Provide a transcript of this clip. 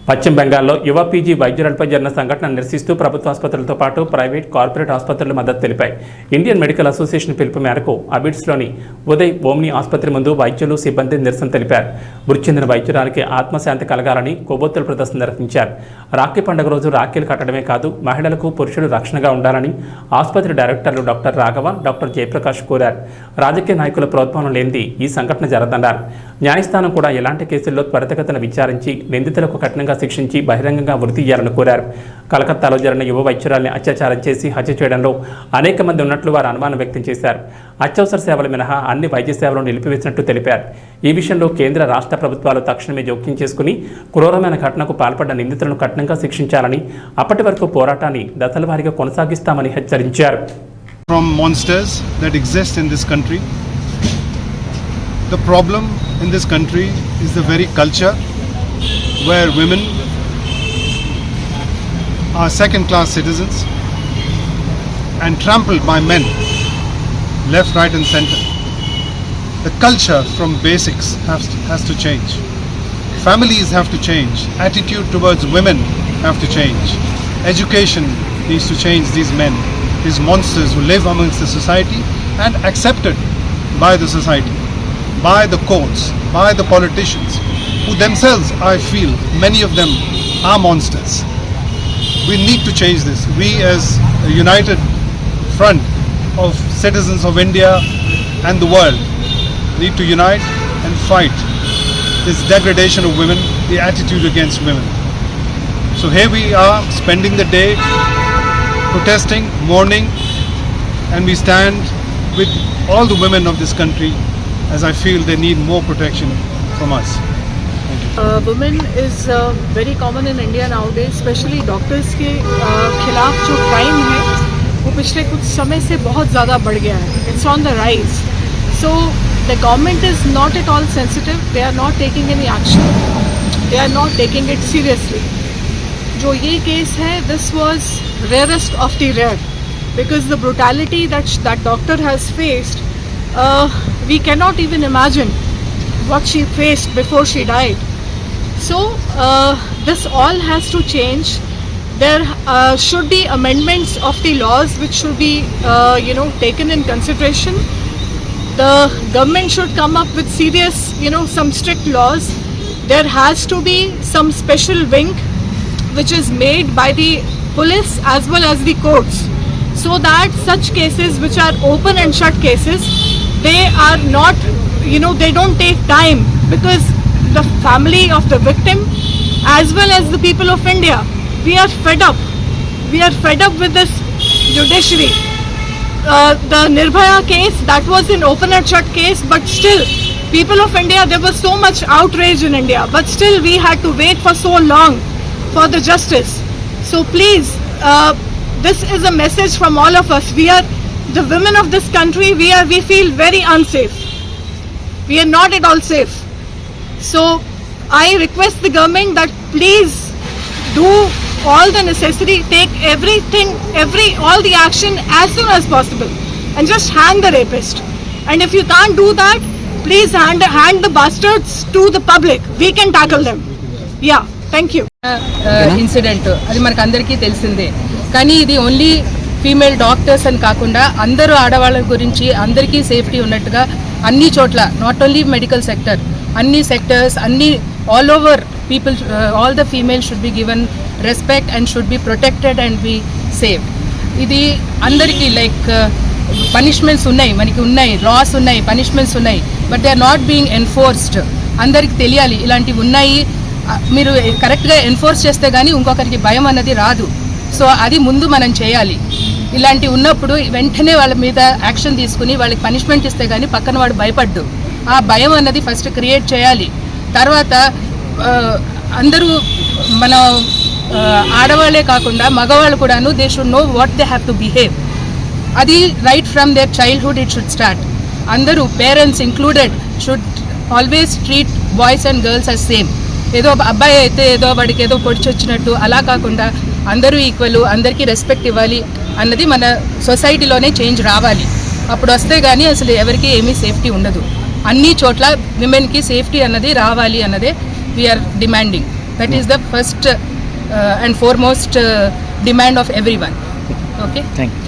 పశ్చిమ బెంగాల్లో యువ పీజీ వైద్యులపై జరిగిన సంఘటన నిరసిస్తూ ప్రభుత్వ ఆసుపత్రులతో పాటు ప్రైవేట్ కార్పొరేట్ ఆసుపత్రులు మద్దతు తెలిపాయి. ఇండియన్ మెడికల్ అసోసియేషన్ పిలుపు మేరకు అబిడ్స్లోని ఉదయ్ ఓమ్ని ఆసుపత్రి ముందు వైద్యులు సిబ్బంది నిరసన తెలిపారు. మృతి చెందిన వైద్యురానికి ఆత్మశాంతి కలగాలని కొవ్వొత్తుల ప్రదర్శన నిర్వహించారు. రాఖీ పండుగ రోజు రాఖీలు కట్టడమే కాదు, మహిళలకు పురుషులు రక్షణగా ఉండాలని ఆసుపత్రి డైరెక్టర్లు డాక్టర్ రాఘవ, డాక్టర్ జయప్రకాష్ కోరారు. రాజకీయ నాయకుల ప్రోత్సాహం లేనిది ఈ సంఘటన జరగదన్నారు. న్యాయస్థానం కూడా ఎలాంటి కేసుల్లో త్వరితగతిన విచారించి నిందితులకు కఠినంగా శిక్షించి బహిరంగంగా వృత్తి ఇయ్యాలని కోరారు. కలకత్తాలో జరిగిన యువ వైద్యురాల్ని అత్యాచారం చేసి హత్య చేయడంలో అనేక మంది ఉన్నట్లు వారు అనుమానం వ్యక్తం చేశారు. అత్యవసర సేవలు మినహా అన్ని వైద్య సేవలను నిలిపివేసినట్టు తెలిపారు. ఈ విషయంలో కేంద్ర రాష్ట్ర ప్రభుత్వాలు తక్షణమే జోక్యం చేసుకుని క్రూరమైన ఘటనకు పాల్పడ్డ నిందితులను కఠినంగా శిక్షించాలని, అప్పటి వరకు పోరాటాన్ని దశల వారీగా కొనసాగిస్తామని హెచ్చరించారు. From monsters that exist in this country, the problem in this country is the very culture where women are second-class citizens and trampled by men, left, right and center. The culture from basics has to change. Families have to change. Attitude towards women have to change. Education needs to change these men, these monsters who live amongst the society and accepted by the society, by the courts, by the politicians, who themselves, I feel, many of them are monsters. We need to change this. We as a united front of citizens of India and the world need to unite and fight this degradation of women, the attitude against women. So here we are spending the day protesting, mourning, and we stand with all the women of this country as I feel they need more protection from us. Women is very common in India nowadays, especially doctors के खिलाफ जो crime है वो पिछले कुछ समय से बहुत ज़्यादा बढ़ गया है. It's on the rise. So the government is not at all sensitive. They are not taking any action. They are not taking it seriously. जो ये केस है, this was rarest of the rare, because the brutality that doctor has faced, we cannot even imagine what she faced before she died. So this all has to change. There should be amendments of the laws which should be taken in consideration. The government should come up with serious, some strict laws. There has to be some special wing which is made by the police as well as the courts, so that such cases which are open and shut cases, they are not, they don't take time, because the family of the victim as well as the people of India, we are fed up. We are fed up with this judiciary. The Nirbhaya case, that was an open and shut case, but still people of India, there was so much outrage in India, but still we had to wait for so long for the justice. So please, this is a message from all of us. We are the women of this country. We feel very unsafe. We are not at all safe. So I request the government that please do all the necessary, take all the action as soon as possible, and just hang the rapist. And if you can't do that, please hand the bastards to the public. We can tackle them. Yeah, thank you. Incident అది మనకు అందరికీ తెలిసిందే. కానీ ఇది only female doctors అని కాకుండా అందరూ ఆడవాళ్ళ గురించి అందరికీ సేఫ్టీ ఉన్నట్టుగా అన్ని చోట్ల, నాట్ ఓన్లీ మెడికల్ సెక్టర్, అన్ని సెక్టర్స్, అన్ని all over people, all the female should be given respect and should be protected and be safe. ఇది అందరికీ లైక్ పనిష్మెంట్స్ ఉన్నాయి, మనకి ఉన్నాయి, లాస్ ఉన్నాయి, పనిష్మెంట్స్ ఉన్నాయి, but they are not being enforced. అందరికి తెలియాలి ఇలాంటివి ఉన్నాయి. మీరు కరెక్ట్గా ఎన్ఫోర్స్ చేస్తే కానీ ఇంకొకరికి భయం అన్నది రాదు. సో అది ముందు మనం చేయాలి. ఇలాంటివి ఉన్నప్పుడు వెంటనే వాళ్ళ మీద యాక్షన్ తీసుకుని వాళ్ళకి పనిష్మెంట్ ఇస్తే కానీ పక్కన వాడు భయపడ్డు. ఆ భయం అన్నది ఫస్ట్ క్రియేట్ చేయాలి. తర్వాత అందరూ మన ఆడవాళ్ళే కాకుండా మగవాళ్ళు కూడాను they should know what they have to behave. అది right from their childhood it should start. అందరూ parents included should always treat boys and girls as same. ఏదో అబ్బాయి అయితే ఏదో వాడికి ఏదో పొడిచొచ్చినట్టు అలా కాకుండా అందరూ ఈక్వల్, అందరికీ రెస్పెక్ట్ ఇవ్వాలి అన్నది మన సొసైటీలోనే చేంజ్ రావాలి. అప్పుడు వస్తే కానీ అసలు ఎవరికి ఏమీ సేఫ్టీ ఉండదు. అన్ని చోట్ల విమెన్కి సేఫ్టీ అన్నది రావాలి అన్నదే we are demanding. That is the first and foremost demand of every one. Okay, thank you.